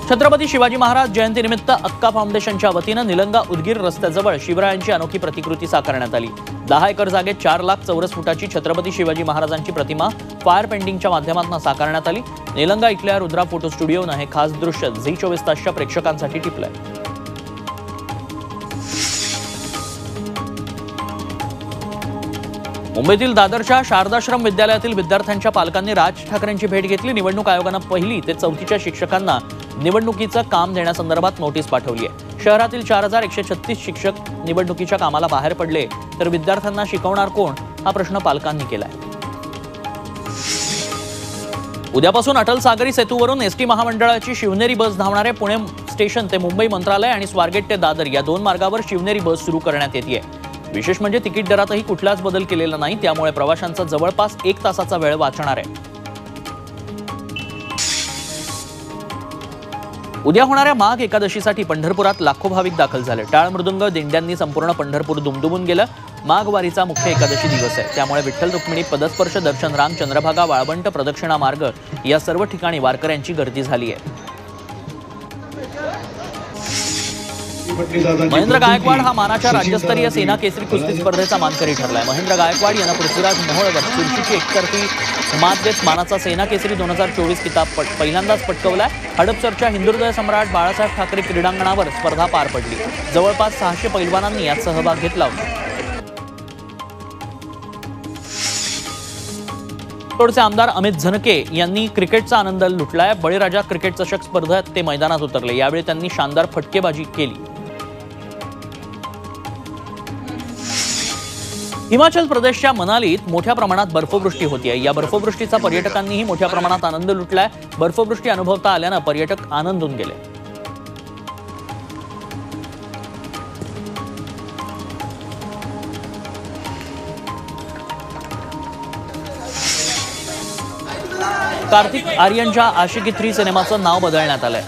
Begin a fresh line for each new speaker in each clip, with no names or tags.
छत्रपती शिवाजी महाराज जयंतीनिमित्त अक्का फाउंडेशनच्या वतीनं निलंगा उदगीर रस्त्याजवळ शिवरायांची अनोखी प्रतिकृती साकारण्यात आली। 10 एकर जागेत 4 लाख चौरस फुटाची छत्रपती शिवाजी महाराजांची प्रतिमा फायर पेंटिंगच्या माध्यमातून साकारण्यात आली। निलंगा इथल्या रुद्रा फोटो स्टुडिओनं हे खास दृश्य झी 24 तासच्या प्रेक्षकांसाठी टिपलंय। मुंबईतील दादरच्या शारदाश्रम विद्यालयातील विद्यार्थ्यांच्या पालकांनी राज ठाकरेंची भेट घेतली। निवडणूक आयोगानं 1ली ते 4थीच्या शिक्षकांना निवडणुकीचं काम देण्यासंदर्भात नोटीस पाठवली आहे। शहरातील 4136 शिक्षक निवडणुकीच्या कामाला बाहेर पडले तर विद्यार्थ्यांना शिकवणार कोण हा प्रश्न पालकांनी केलाय। उद्यापासून अटल सागरी सेतूवरून एसटी महामंडळाची शिवनेरी बस धावणारे पुणे स्टेशन ते मुंबई मंत्रालय आणि स्वारगेट ते दादर या 2 मार्गावर शिवनेरी बस सुरू करण्यात येते। विशेष म्हणजे तिकीट दरातही कुठलाच बदल केलेला नाही, त्यामुळे प्रवाशांचा जवळपास 1 तासाचा वेळ वाचणार आहे। उद्या होणाऱ्या माघ एकादशीसाठी पंढरपुरात लाखो भाविक दाखल झाले। टाळ मृदुंग दिंड्यांनी संपूर्ण पंढरपूर दुमदुमून गेलं। माघ वारीचा मुख्य एकादशी दिवस आहे, त्यामुळे विठ्ठल रुक्मिणी पदस्पर्श दर्शन रांग चंद्रभागा वाळवंट प्रदक्षिणा मार्ग या सर्व ठिकाणी वारकऱ्यांची गर्दी झाली आहे। महेंद्र गायकवाड हा मानाच्या राज्यस्तरीय सेना केसरी कुस्ती स्पर्धेचा मानकरी ठरलाय। महेंद्र गायकवाड यांना पृथ्वीराज मोहोळवर चुरशीची एकतर्फी मात देत मानाचा सेना केसरी 2024 किताब पहिल्यांदाच पटकवलाय। हडपसरच्या हिंदुहृदय सम्राट बाळासाहेब ठाकरे क्रीडांगणावर स्पर्धा पार पडली। जवळपास 600 पैलवानांनी यात सहभाग घेतला होता। तोडचे आमदार अमित झनके यांनी क्रिकेटचा आनंद लुटलाय। बळीराजा क्रिकेट चषक स्पर्धेत ते मैदानात उतरले। यावेळी त्यांनी शानदार फटकेबाजी केली। हिमाचल प्रदेशच्या मनालीत मोठ्या प्रमाणात बर्फवृष्टी होतीये। या बर्फवृष्टीचा पर्यटकांनीही मोठ्या प्रमाणात आनंद लुटलाय। बर्फवृष्टी अनुभवता आल्यानं पर्यटक आनंदून गेले। कार्तिक आर्यनच्या आशिकी 3 सिनेमाचं नाव बदलण्यात आलंय।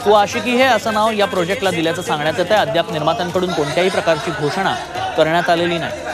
तो आशिकी हे असं नाव या प्रोजेक्टला दिल्याचं सांगण्यात येतंय। अद्याप निर्मात्यांकडून कोणत्याही प्रकारची घोषणा करण्यात आलेली नाही।